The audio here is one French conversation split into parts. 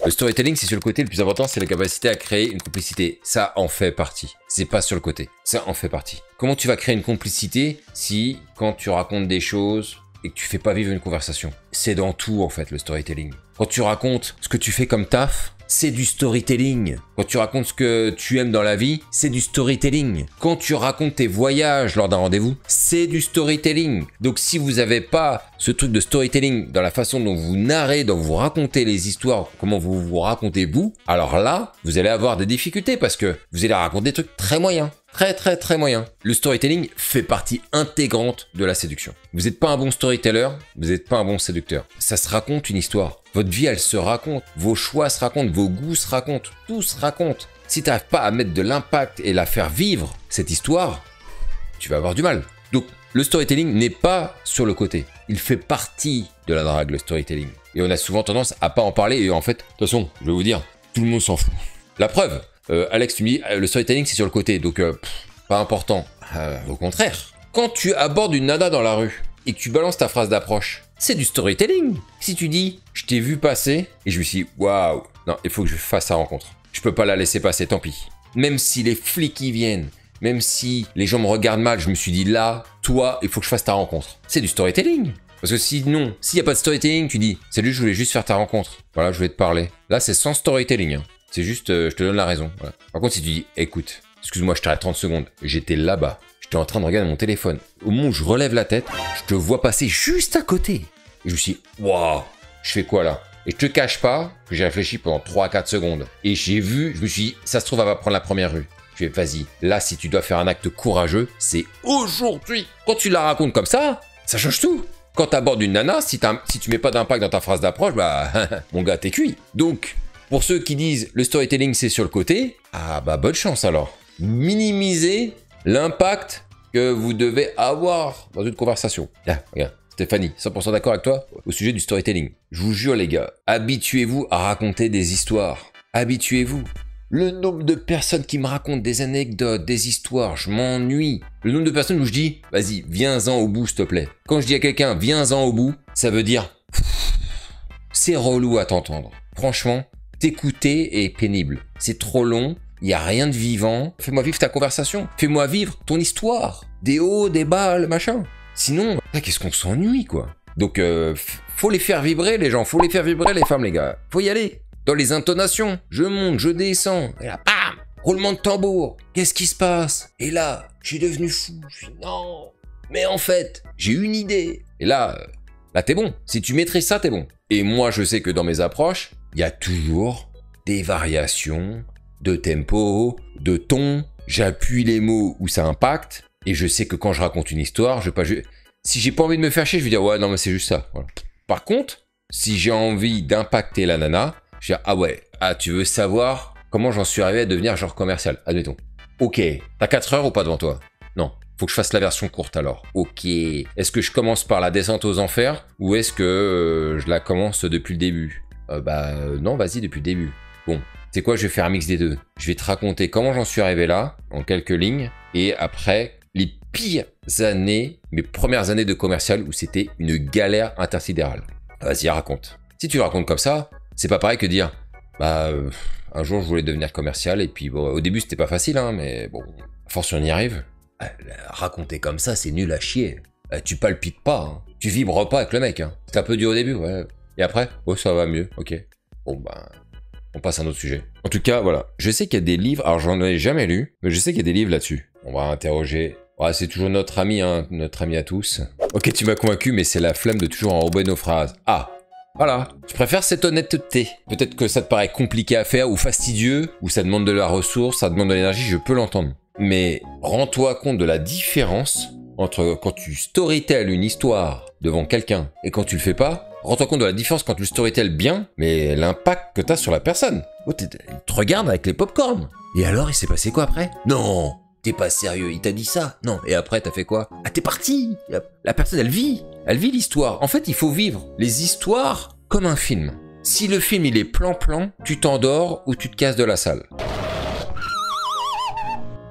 Le storytelling, c'est sur le côté. Le plus important, c'est la capacité à créer une complicité. Ça en fait partie. C'est pas sur le côté. Ça en fait partie. Comment tu vas créer une complicité si, quand tu racontes des choses et que tu fais pas vivre une conversation? C'est dans tout, en fait, le storytelling. Quand tu racontes ce que tu fais comme taf, c'est du storytelling. Quand tu racontes ce que tu aimes dans la vie, c'est du storytelling. Quand tu racontes tes voyages lors d'un rendez-vous, c'est du storytelling. Donc si vous n'avez pas ce truc de storytelling dans la façon dont vous narrez, dont vous racontez les histoires, comment vous vous racontez vous, alors là, vous allez avoir des difficultés parce que vous allez raconter des trucs très moyens. Très moyen. Le storytelling fait partie intégrante de la séduction. Vous n'êtes pas un bon storyteller, vous n'êtes pas un bon séducteur. Ça se raconte une histoire. Votre vie, elle se raconte. Vos choix se racontent, vos goûts se racontent. Tout se raconte. Si tu n'arrives pas à mettre de l'impact et la faire vivre, cette histoire, tu vas avoir du mal. Donc, le storytelling n'est pas sur le côté. Il fait partie de la drague, le storytelling. Et on a souvent tendance à pas en parler. Et en fait, de toute façon, je vais vous dire, tout le monde s'en fout. La preuve, Alex, tu me dis, le storytelling, c'est sur le côté. Donc, pas important. Au contraire. Quand tu abordes une nana dans la rue et que tu balances ta phrase d'approche, c'est du storytelling. Si tu dis, je t'ai vu passer et je me suis dit, waouh, non, il faut que je fasse sa rencontre. Je peux pas la laisser passer, tant pis. Même si les flics y viennent, même si les gens me regardent mal, je me suis dit, là, toi, il faut que je fasse ta rencontre. C'est du storytelling. Parce que sinon, s'il n'y a pas de storytelling, tu dis, salut, je voulais juste faire ta rencontre. Voilà, je voulais te parler. Là, c'est sans storytelling. Hein. C'est juste, je te donne la raison. Voilà. Par contre, si tu dis, écoute, excuse-moi, je t'arrête 30 secondes. J'étais là-bas. J'étais en train de regarder mon téléphone. Au moment où je relève la tête, je te vois passer juste à côté. Et je me suis dit, waouh, je fais quoi là? Et je te cache pas que j'ai réfléchi pendant 3-4 secondes. Et j'ai vu, je me suis dit, ça se trouve, elle va prendre la première rue. Je fais, vas-y, là, si tu dois faire un acte courageux, c'est aujourd'hui. Quand tu la racontes comme ça change tout. Quand tu abordes une nana, si tu mets pas d'impact dans ta phrase d'approche, bah, mon gars, t'es cuit. Donc, pour ceux qui disent le storytelling, c'est sur le côté, ah bah, bonne chance alors. Minimisez l'impact que vous devez avoir dans une conversation. Là, regarde. Stéphanie, 100% d'accord avec toi au sujet du storytelling. Je vous jure les gars, habituez-vous à raconter des histoires. Habituez-vous. Le nombre de personnes qui me racontent des anecdotes, des histoires, je m'ennuie. Le nombre de personnes où je dis, vas-y, viens-en au bout s'il te plaît. Quand je dis à quelqu'un, viens-en au bout, ça veut dire, c'est relou à t'entendre. Franchement, t'écouter est pénible. C'est trop long, il n'y a rien de vivant. Fais-moi vivre ta conversation. Fais-moi vivre ton histoire. Des hauts, des bas, le machin. Sinon, qu'est-ce qu'on s'ennuie, quoi. Donc, faut les faire vibrer, les gens. Faut les faire vibrer, les femmes, les gars. Faut y aller. Dans les intonations. Je monte, je descends. Et là, bam! Roulement de tambour. Qu'est-ce qui se passe? Et là, je suis devenu fou. Je suis, non. Mais en fait, j'ai une idée. Et là, t'es bon. Si tu maîtrises ça, t'es bon. Et moi, je sais que dans mes approches, il y a toujours des variations de tempo, de ton. J'appuie les mots où ça impacte. Et je sais que quand je raconte une histoire, si j'ai pas envie de me faire chier, je vais dire ouais, non, mais c'est juste ça. Voilà. Par contre, si j'ai envie d'impacter la nana, je vais dire ah ouais, tu veux savoir comment j'en suis arrivé à devenir genre commercial, admettons. Ok, t'as 4 heures ou pas devant toi? Non, faut que je fasse la version courte alors. Ok, est-ce que je commence par la descente aux enfers ou est-ce que je la commence depuis le début? Non, vas-y, depuis le début. Bon. C'est quoi, je vais faire un mix des deux. Je vais te raconter comment j'en suis arrivé là, en quelques lignes, et après, les pires années, mes premières années de commercial où c'était une galère intersidérale. Vas-y, raconte. Si tu le racontes comme ça, c'est pas pareil que dire, un jour je voulais devenir commercial, et puis bon, au début c'était pas facile, hein, mais bon, à force on y arrive. Raconter comme ça, c'est nul à chier. Tu palpites pas, hein. Tu vibres pas avec le mec, hein. C'est un peu dur au début, ouais. Et après, oh ça va mieux, ok. Bon on passe à un autre sujet. En tout cas, voilà. Je sais qu'il y a des livres, alors j'en ai jamais lu, mais je sais qu'il y a des livres là-dessus. On va interroger. Ouais, c'est toujours notre ami, hein, notre ami à tous. Ok, tu m'as convaincu, mais c'est la flemme de toujours enrober nos phrases. Ah, voilà. Je préfère cette honnêteté. Peut-être que ça te paraît compliqué à faire, ou fastidieux, ou ça demande de la ressource, ça demande de l'énergie, je peux l'entendre. Mais rends-toi compte de la différence entre quand tu storytelles une histoire devant quelqu'un et quand tu le fais pas. Rends-toi compte de la différence quand tu le storytelles bien, mais l'impact que t'as sur la personne. Oh, il te regarde avec les popcorn. Et alors, il s'est passé quoi après? Non, t'es pas sérieux, il t'a dit ça? Non, et après, t'as fait quoi? Ah, t'es parti. La personne, elle vit l'histoire. En fait, il faut vivre les histoires comme un film. Si le film, il est plan-plan, tu t'endors ou tu te casses de la salle.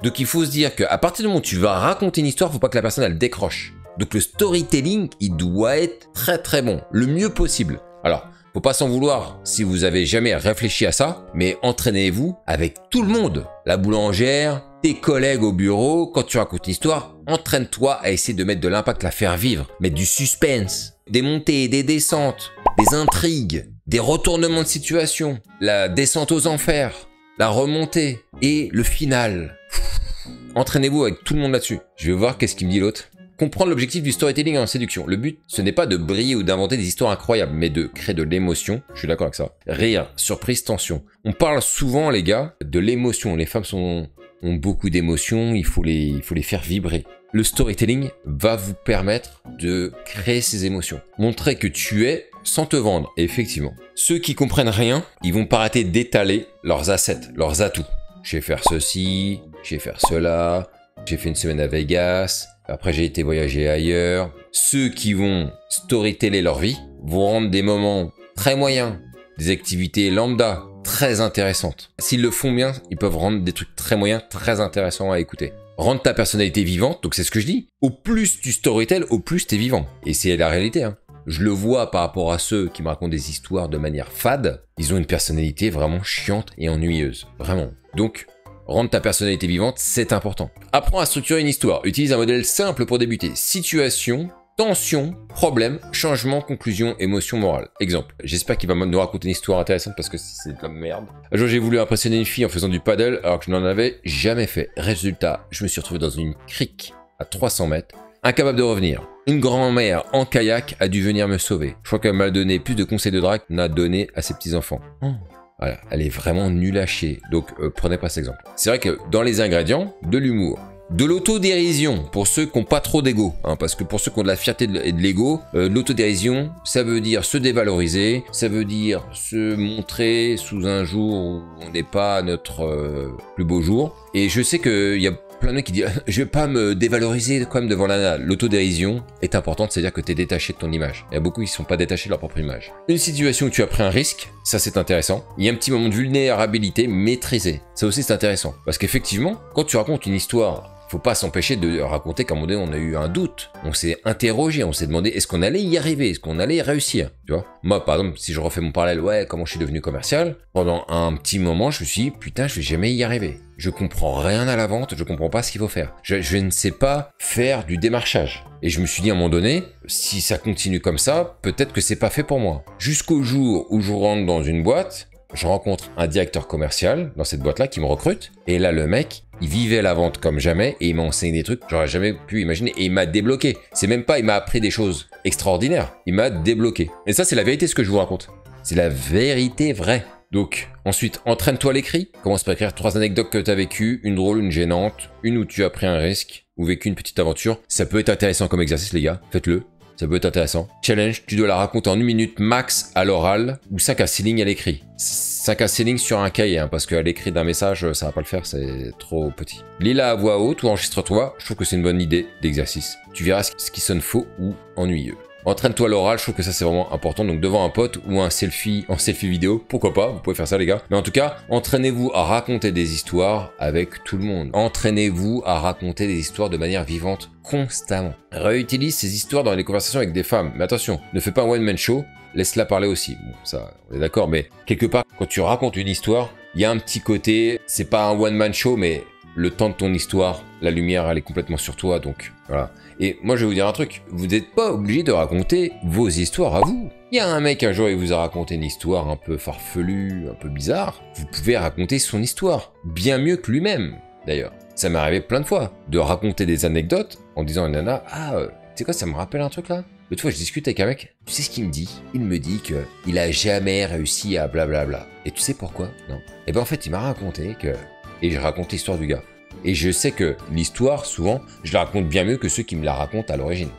Donc, il faut se dire qu'à partir du moment où tu vas raconter une histoire, faut pas que la personne, elle décroche. Donc le storytelling, il doit être très très bon, le mieux possible. Alors, Faut pas s'en vouloir si vous avez jamais réfléchi à ça, mais entraînez-vous avec tout le monde. La boulangère, tes collègues au bureau, quand tu racontes une histoire, entraîne-toi à essayer de mettre de l'impact, la faire vivre, mettre du suspense, des montées, des descentes, des intrigues, des retournements de situation, la descente aux enfers, la remontée et le final. Entraînez-vous avec tout le monde là-dessus. Je vais voir qu'est-ce qu'il me dit l'autre. Comprendre l'objectif du storytelling en séduction. Le but, ce n'est pas de briller ou d'inventer des histoires incroyables, mais de créer de l'émotion. Je suis d'accord avec ça. Rire, surprise, tension. On parle souvent, les gars, de l'émotion. Les femmes ont beaucoup d'émotions, il faut les faire vibrer. Le storytelling va vous permettre de créer ces émotions. Montrer que tu es sans te vendre. Et effectivement, ceux qui comprennent rien, ils vont pas arrêter d'étaler leurs assets, leurs atouts. Je vais faire ceci, je vais faire cela, j'ai fait une semaine à Vegas, après j'ai été voyager ailleurs. Ceux qui vont storyteller leur vie vont rendre des moments très moyens, des activités lambda très intéressantes. S'ils le font bien, ils peuvent rendre des trucs très moyens, très intéressants à écouter. Rendre ta personnalité vivante, donc c'est ce que je dis. Au plus tu storytell, au plus t'es vivant. Et c'est la réalité, hein. Je le vois par rapport à ceux qui me racontent des histoires de manière fade. Ils ont une personnalité vraiment chiante et ennuyeuse. Vraiment. Donc, rendre ta personnalité vivante, c'est important. Apprends à structurer une histoire. Utilise un modèle simple pour débuter. Situation, tension, problème, changement, conclusion, émotion, morale. Exemple. J'espère qu'il va nous raconter une histoire intéressante parce que c'est de la merde. Un jour, j'ai voulu impressionner une fille en faisant du paddle alors que je n'en avais jamais fait. Résultat, je me suis retrouvé dans une crique à 300 mètres. Incapable de revenir. Une grand-mère en kayak a dû venir me sauver. Je crois qu'elle m'a donné plus de conseils de drague qu'on a donné à ses petits-enfants. Voilà, elle est vraiment nulle à chier. Donc, prenez pas cet exemple. C'est vrai que dans les ingrédients, de l'humour. De l'autodérision, pour ceux qui n'ont pas trop d'ego. Hein, parce que pour ceux qui ont de la fierté et de l'ego, l'autodérision, ça veut dire se dévaloriser, ça veut dire se montrer sous un jour où on n'est pas à notre plus beau jour. Et je sais qu'il y a plein de mecs qui disent « Je vais pas me dévaloriser quand même devant la nana ». L'autodérision est importante, c'est-à-dire que tu es détaché de ton image. Il y a beaucoup qui ne sont pas détachés de leur propre image. Une situation où tu as pris un risque, ça c'est intéressant. Il y a un petit moment de vulnérabilité maîtrisée. Ça aussi c'est intéressant. Parce qu'effectivement, quand tu racontes une histoire, faut pas s'empêcher de raconter qu'à un moment donné, on a eu un doute. On s'est interrogé, on s'est demandé est-ce qu'on allait y arriver, est-ce qu'on allait réussir, tu vois. Moi, par exemple, si je refais mon parallèle, ouais, comment je suis devenu commercial, pendant un petit moment, je me suis dit, putain, je vais jamais y arriver. Je comprends rien à la vente, je comprends pas ce qu'il faut faire. Je ne sais pas faire du démarchage. Et je me suis dit à un moment donné, si ça continue comme ça, peut-être que c'est pas fait pour moi. Jusqu'au jour où je rentre dans une boîte, je rencontre un directeur commercial dans cette boîte-là qui me recrute. Et là, le mec, il vivait la vente comme jamais et il m'a enseigné des trucs que j'aurais jamais pu imaginer et il m'a débloqué. C'est même pas, il m'a appris des choses extraordinaires. Il m'a débloqué. Et ça, c'est la vérité ce que je vous raconte. C'est la vérité vraie. Donc, ensuite, entraîne-toi à l'écrit. Commence par écrire 3 anecdotes que tu as vécues, une drôle, une gênante, une où tu as pris un risque ou vécu une petite aventure. Ça peut être intéressant comme exercice, les gars. Faites-le. Ça peut être intéressant. Challenge, tu dois la raconter en 1 minute max à l'oral ou 5 à 6 lignes à l'écrit. 5 à 6 lignes sur un cahier, hein, parce qu'à l'écrit d'un message, ça va pas le faire, c'est trop petit. Lis-la à voix haute ou enregistre-toi, je trouve que c'est une bonne idée d'exercice. Tu verras ce qui sonne faux ou ennuyeux. Entraîne-toi à l'oral, je trouve que ça c'est vraiment important, donc devant un pote ou un selfie en selfie vidéo, pourquoi pas, vous pouvez faire ça les gars. Mais en tout cas, entraînez-vous à raconter des histoires avec tout le monde. Entraînez-vous à raconter des histoires de manière vivante constamment. Réutilise ces histoires dans les conversations avec des femmes, mais attention, ne fais pas un one-man show, laisse-la parler aussi. Bon, ça, on est d'accord, mais quelque part, quand tu racontes une histoire, il y a un petit côté, c'est pas un one-man show, mais le temps de ton histoire, la lumière, elle est complètement sur toi, donc voilà. Et moi, je vais vous dire un truc, vous n'êtes pas obligé de raconter vos histoires à vous. Il y a un mec, un jour, il vous a raconté une histoire un peu farfelue, un peu bizarre. Vous pouvez raconter son histoire, bien mieux que lui-même, d'ailleurs. Ça m'est arrivé plein de fois, de raconter des anecdotes en disant à une nana, « Ah, tu sais quoi, ça me rappelle un truc là ?» L'autre fois, je discute avec un mec, tu sais ce qu'il me dit? Il me dit que il a jamais réussi à blablabla. Et tu sais pourquoi? Non. Et ben en fait, il m'a raconté que... Et je raconte l'histoire du gars. Et je sais que l'histoire, souvent, je la raconte bien mieux que ceux qui me la racontent à l'origine.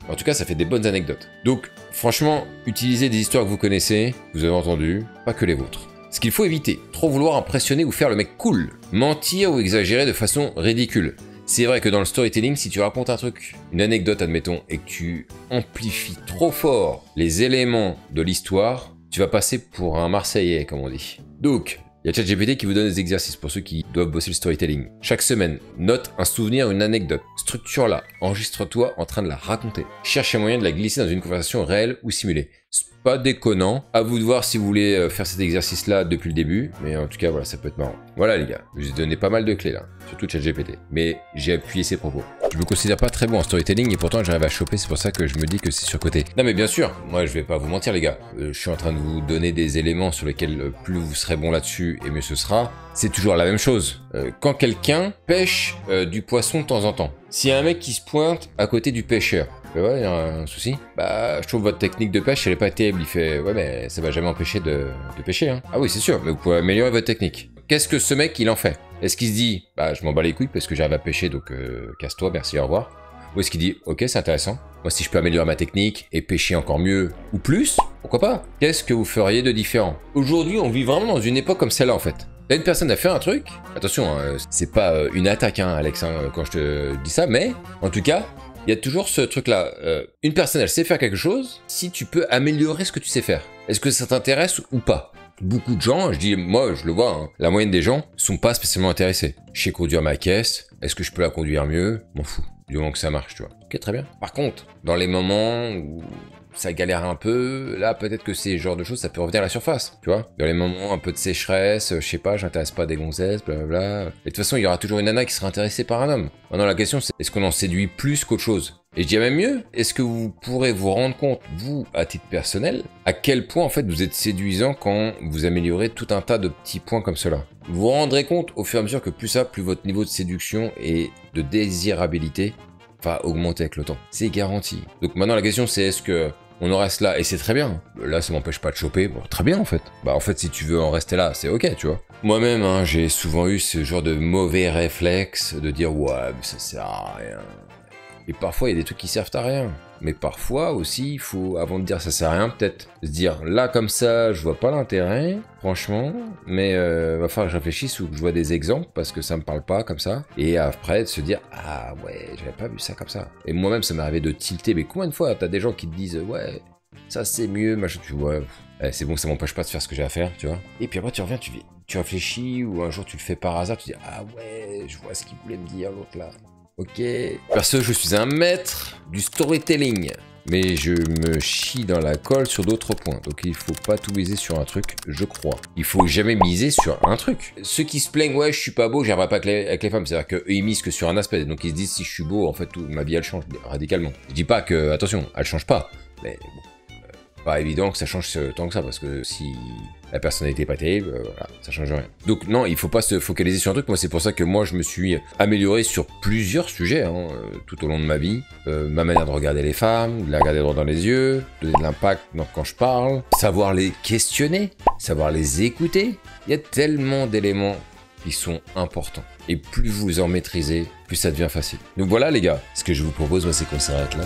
En tout cas, ça fait des bonnes anecdotes. Donc, franchement, utilisez des histoires que vous connaissez, vous avez entendu, pas que les vôtres. Ce qu'il faut éviter, trop vouloir impressionner ou faire le mec cool. Mentir ou exagérer de façon ridicule. C'est vrai que dans le storytelling, si tu racontes un truc, une anecdote admettons, et que tu amplifies trop fort les éléments de l'histoire, tu vas passer pour un Marseillais, comme on dit. Donc, il y a ChatGPT qui vous donne des exercices pour ceux qui doivent bosser le storytelling. Chaque semaine, note un souvenir, une anecdote. Structure-la, enregistre-toi en train de la raconter. Cherche un moyen de la glisser dans une conversation réelle ou simulée. C'est pas déconnant. À vous de voir si vous voulez faire cet exercice-là depuis le début. Mais en tout cas, voilà, ça peut être marrant. Voilà les gars, je vous ai donné pas mal de clés là. Surtout ChatGPT. Mais j'ai appuyé ses propos. Je me considère pas très bon en storytelling et pourtant j'arrive à choper. C'est pour ça que je me dis que c'est surcoté. Non mais bien sûr, moi je vais pas vous mentir les gars. Je suis en train de vous donner des éléments sur lesquels plus vous serez bon là-dessus et mieux ce sera. C'est toujours la même chose. Quand quelqu'un pêche du poisson de temps en temps. S'il y a un mec qui se pointe à côté du pêcheur. Ouais, il y a un souci. Bah, je trouve votre technique de pêche, elle est pas terrible. Il fait, ouais, mais ça va jamais empêcher de pêcher, hein. Ah oui, c'est sûr, mais vous pouvez améliorer votre technique. Qu'est-ce que ce mec, il en fait? Est-ce qu'il se dit, bah, je m'en bats les couilles parce que j'arrive à pêcher, donc casse-toi, merci, au revoir? Ou est-ce qu'il dit, ok, c'est intéressant. Moi, si je peux améliorer ma technique et pêcher encore mieux ou plus, pourquoi pas? Qu'est-ce que vous feriez de différent? Aujourd'hui, on vit vraiment dans une époque comme celle-là, en fait. Là, une personne a fait un truc. Attention, hein, c'est pas une attaque, hein, Alex, hein, quand je te dis ça, mais en tout cas, il y a toujours ce truc-là. Une personne, elle sait faire quelque chose, si tu peux améliorer ce que tu sais faire. Est-ce que ça t'intéresse ou pas? Beaucoup de gens, je dis, moi, je le vois, hein, la moyenne des gens sont pas spécialement intéressés. Je sais conduire ma caisse, est-ce que je peux la conduire mieux? M'en fous, du moment que ça marche, tu vois. Ok, très bien. Par contre, dans les moments où ça galère un peu, là peut-être que ces genres de choses ça peut revenir à la surface, tu vois. Dans les moments un peu de sécheresse, je sais pas, j'intéresse pas des gonzesses, blablabla. Et de toute façon il y aura toujours une nana qui sera intéressée par un homme. Maintenant la question c'est, est-ce qu'on en séduit plus qu'autre chose? Et je dis même mieux, est-ce que vous pourrez vous rendre compte, vous, à titre personnel, à quel point en fait vous êtes séduisant quand vous améliorez tout un tas de petits points comme cela? Vous vous rendrez compte au fur et à mesure que plus votre niveau de séduction et de désirabilité va augmenter avec le temps. C'est garanti. Donc maintenant la question c'est, est-ce que on en reste là? Et c'est très bien. Là ça m'empêche pas de choper. Bon, très bien en fait. Bah en fait si tu veux en rester là, c'est ok, tu vois. Moi-même, hein, j'ai souvent eu ce genre de mauvais réflexe de dire ouais mais ça sert à rien. Et parfois il y a des trucs qui servent à rien. Mais parfois aussi, il faut, avant de dire ça sert à rien, peut-être se dire là comme ça, je vois pas l'intérêt, franchement, mais va falloir que je réfléchisse ou que je vois des exemples parce que ça me parle pas comme ça. Et après, de se dire ah ouais, j'avais pas vu ça comme ça. Et moi-même, ça m'est arrivé de tilter, mais combien de fois t'as des gens qui te disent ouais, ça c'est mieux, machin, tu vois, c'est bon, ça m'empêche pas de faire ce que j'ai à faire, tu vois. Et puis après, tu reviens, tu réfléchis ou un jour tu le fais par hasard, tu dis ah ouais, je vois ce qu'il voulait me dire l'autre là. Ok. Perso, je suis un maître du storytelling. Mais je me chie dans la colle sur d'autres points. Donc il faut pas tout miser sur un truc, je crois. Il faut jamais miser sur un truc. Ceux qui se plaignent, ouais, je suis pas beau, j'arriverai pas avec les femmes. C'est-à-dire qu'eux, ils misent que sur un aspect. Donc ils se disent, si je suis beau, en fait, ma vie, elle change radicalement. Je dis pas que, attention, elle change pas. Mais bon, pas évident que ça change tant que ça. Parce que si la personnalité est pas terrible, voilà, ça change rien. Donc non, il faut pas se focaliser sur un truc. Moi, c'est pour ça que moi, je me suis amélioré sur plusieurs sujets hein, tout au long de ma vie. Ma manière de regarder les femmes, de les regarder droit dans les yeux, donner de l'impact quand je parle, savoir les questionner, savoir les écouter. Il y a tellement d'éléments qui sont importants. Et plus vous en maîtrisez, plus ça devient facile. Donc voilà les gars, ce que je vous propose, moi, c'est qu'on s'arrête là.